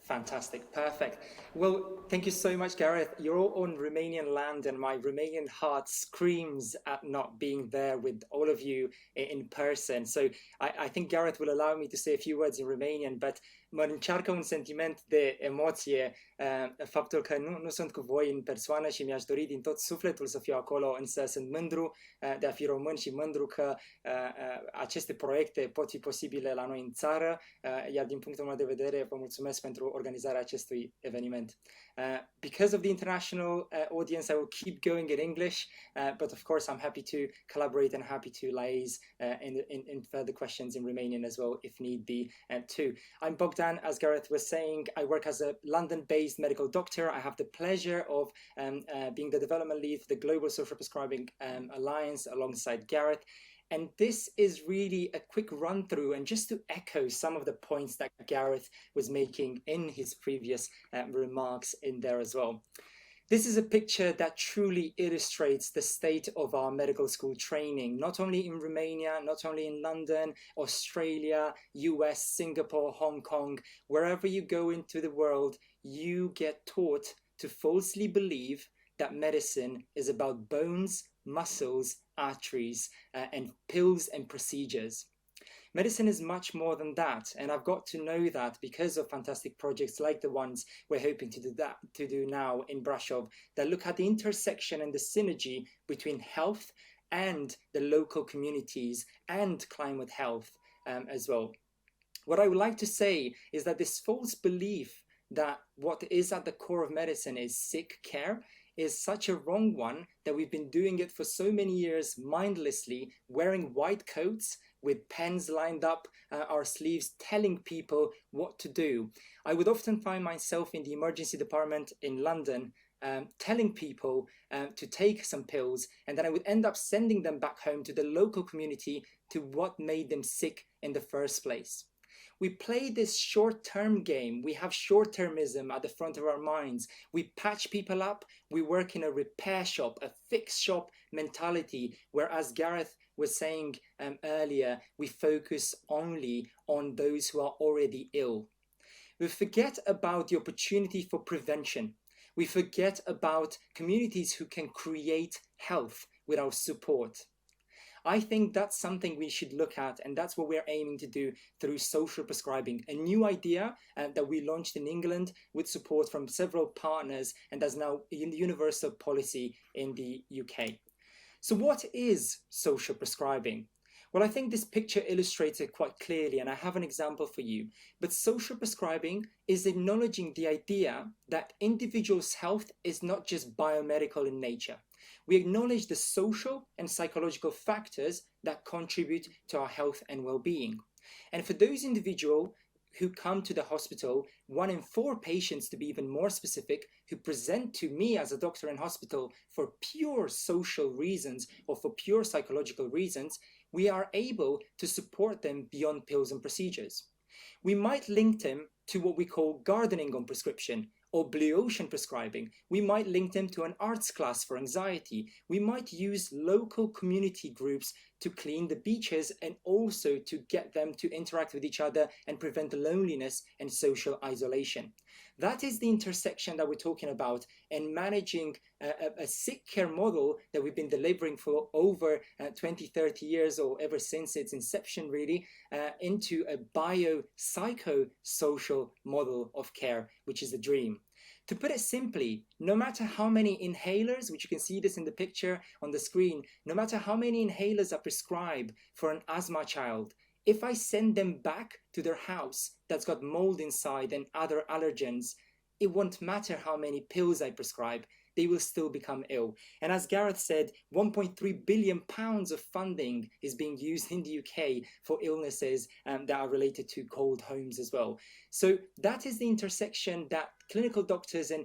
Fantastic, perfect. Well, thank you so much, Gareth. You're all on Romanian land, and my Romanian heart screams at not being there with all of you in person. So I think Gareth will allow me to say a few words in Romanian, but mă încearcă un sentiment de emoție faptul că nu sunt cu voi în persoană și mi-aș dori din tot sufletul să fiu acolo, însă sunt mândru de a fi român și mândru că aceste proiecte pot fi posibile la noi în țară, iar din punctul meu de vedere vă mulțumesc pentru organizarea acestui eveniment. Because of the international audience, I will keep going in English, but of course I'm happy to collaborate and happy to liaise in further questions in Romanian as well if need be too. I'm Bogdan, as Gareth was saying. I work as a London-based medical doctor. I have the pleasure of being the development lead for the Global Social Prescribing Alliance alongside Gareth. And this is really a quick run through and just to echo some of the points that Gareth was making in his previous remarks in there as well. This is a picture that truly illustrates the state of our medical school training, not only in Romania, not only in London, Australia, US, Singapore, Hong Kong, wherever you go into the world, you get taught to falsely believe that medicine is about bones, muscles, arteries, and pills and procedures. Medicine is much more than that, and I've got to know that because of fantastic projects like the ones we're hoping to do now in Brașov that look at the intersection and the synergy between health and the local communities and climate health as well. What I would like to say is that this false belief that what is at the core of medicine is sick care is such a wrong one that we've been doing it for so many years mindlessly, wearing white coats with pens lined up our sleeves, telling people what to do. I would often find myself in the emergency department in London telling people to take some pills, and then I would end up sending them back home to the local community to what made them sick in the first place. We play this short-term game. We have short-termism at the front of our minds. We patch people up. We work in a repair shop, a fix shop mentality, where, as Gareth was saying earlier, we focus only on those who are already ill. We forget about the opportunity for prevention. We forget about communities who can create health with our support. I think that's something we should look at, and that's what we're aiming to do through social prescribing, a new idea that we launched in England with support from several partners, and that's now in the universal policy in the UK. So what is social prescribing? Well, I think this picture illustrates it quite clearly, and I have an example for you. But social prescribing is acknowledging the idea that individuals' health is not just biomedical in nature. We acknowledge the social and psychological factors that contribute to our health and well-being. And for those individuals who come to the hospital, 1 in 4 patients, to be even more specific, who present to me as a doctor in hospital for pure social reasons or for pure psychological reasons, we are able to support them beyond pills and procedures. We might link them to what we call gardening on prescription, or blue ocean prescribing. We might link them to an arts class for anxiety. We might use local community groups to clean the beaches and also to get them to interact with each other and prevent loneliness and social isolation. That is the intersection that we're talking about, and managing a sick care model that we've been delivering for over 20, 30 years, or ever since its inception really, into a bio-psycho-social model of care, which is a dream. To put it simply, no matter how many inhalers, which you can see this in the picture on the screen, no matter how many inhalers are prescribed for an asthma child, if I send them back to their house that's got mold inside and other allergens, it won't matter how many pills I prescribe, they will still become ill. And as Gareth said, 1.3 billion pounds of funding is being used in the UK for illnesses that are related to cold homes as well. So that is the intersection that clinical doctors and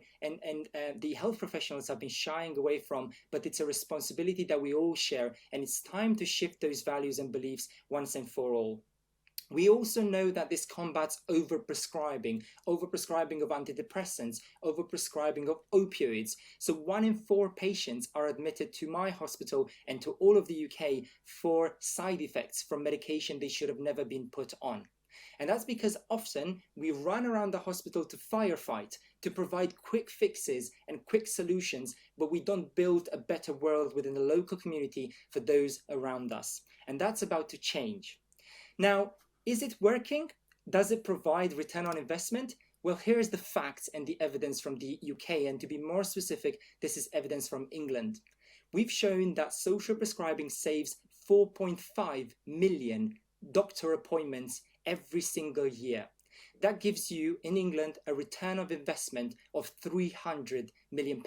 the health professionals have been shying away from, but it's a responsibility that we all share, and it's time to shift those values and beliefs once and for all. We also know that this combats overprescribing of antidepressants, overprescribing of opioids. So 1 in 4 patients are admitted to my hospital and to all of the UK for side effects from medication they should have never been put on. And that's because often we run around the hospital to firefight, to provide quick fixes and quick solutions, but we don't build a better world within the local community for those around us. And that's about to change. Now, is it working? Does it provide return on investment? Well, here's the facts and the evidence from the UK, and to be more specific, this is evidence from England. We've shown that social prescribing saves 4.5 million doctor appointments every single year. That gives you, in England, a return of investment of £300 million,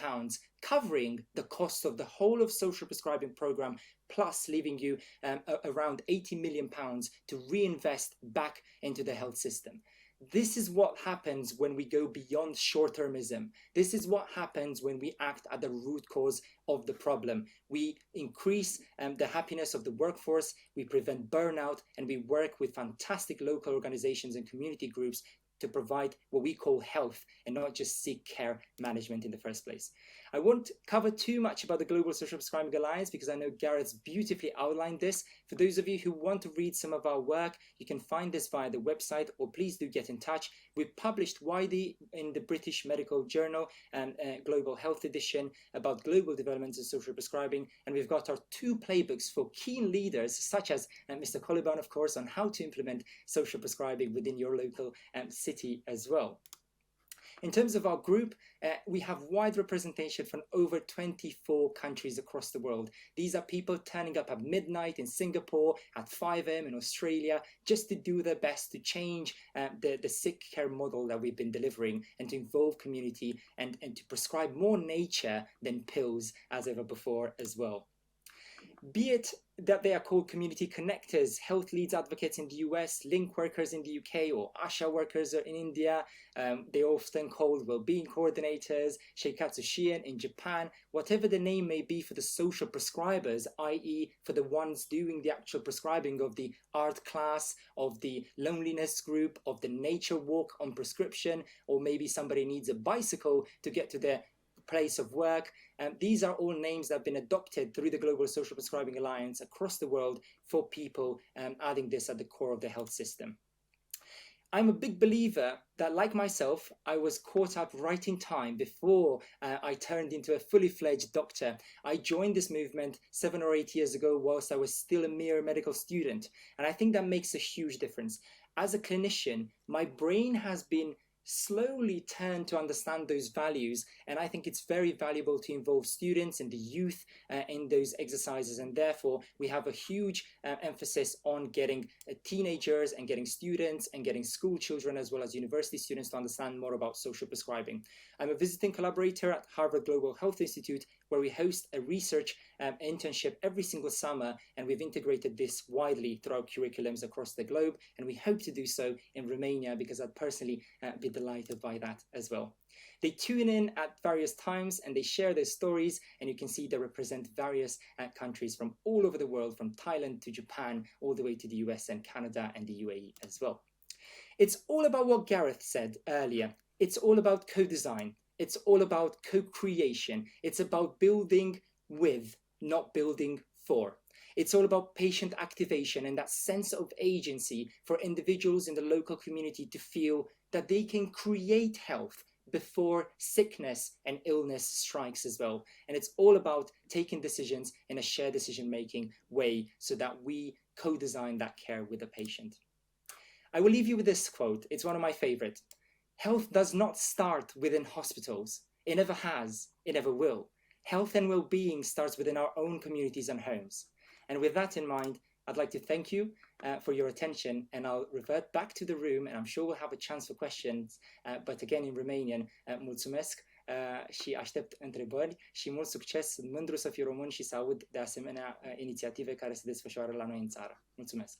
covering the cost of the whole of social prescribing programme, plus leaving you around £80 million to reinvest back into the health system. This is what happens when we go beyond short-termism. This is what happens when we act at the root cause of the problem. We increase the happiness of the workforce, we prevent burnout, and we work with fantastic local organizations and community groups to provide what we call health and not just sick care management in the first place. I won't cover too much about the Global Social Prescribing Alliance because I know Gareth's beautifully outlined this. For those of you who want to read some of our work, you can find this via the website, or please do get in touch. We've published widely in the British Medical Journal and Global Health Edition about global developments in social prescribing, and we've got our 2 playbooks for keen leaders such as Mr. Coliban, of course, on how to implement social prescribing within your local city as well. In terms of our group, we have wide representation from over 24 countries across the world. These are people turning up at midnight in Singapore, at 5 AM in Australia, just to do their best to change the sick care model that we've been delivering and to involve community and to prescribe more nature than pills as ever before as well. Be it that they are called community connectors, health leads advocates in the US, link workers in the UK, or ASHA workers in India. They're often called well-being coordinators, Sheikatsushian in Japan, whatever the name may be for the social prescribers, i.e. for the ones doing the actual prescribing of the art class, of the loneliness group, of the nature walk on prescription, or maybe somebody needs a bicycle to get to their place of work. These are all names that have been adopted through the Global Social Prescribing Alliance across the world for people adding this at the core of the health system. I'm a big believer that, like myself, I was caught up right in time before I turned into a fully fledged doctor. I joined this movement 7 or 8 years ago whilst I was still a mere medical student, and I think that makes a huge difference. As a clinician, my brain has been slowly turned to understand those values, and I think it's very valuable to involve students and the youth in those exercises, and therefore we have a huge emphasis on getting teenagers and getting students and getting school children as well as university students to understand more about social prescribing. I'm a visiting collaborator at Harvard Global Health Institute, where we host a research internship every single summer, and we've integrated this widely through our curriculums across the globe, and we hope to do so in Romania because I'd personally be delighted by that as well. They tune in at various times and they share their stories, and you can see they represent various countries from all over the world, from Thailand to Japan, all the way to the US and Canada and the UAE as well. It's all about what Gareth said earlier. It's all about co-design. It's all about co-creation. It's about building with, not building for. It's all about patient activation and that sense of agency for individuals in the local community to feel that they can create health before sickness and illness strikes as well. And it's all about taking decisions in a shared decision-making way so that we co-design that care with the patient. I will leave you with this quote. It's one of my favorite. Health does not start within hospitals. It never has. It never will. Health and well-being starts within our own communities and homes. And with that in mind, I'd like to thank you for your attention, and I'll revert back to the room, and I'm sure we'll have a chance for questions, but again in Romanian. Mulțumesc și aștept întrebări și mult succes. Sunt mândru să fiu român și să aud de asemenea inițiative care se desfășoară la noi în țară. Mulțumesc!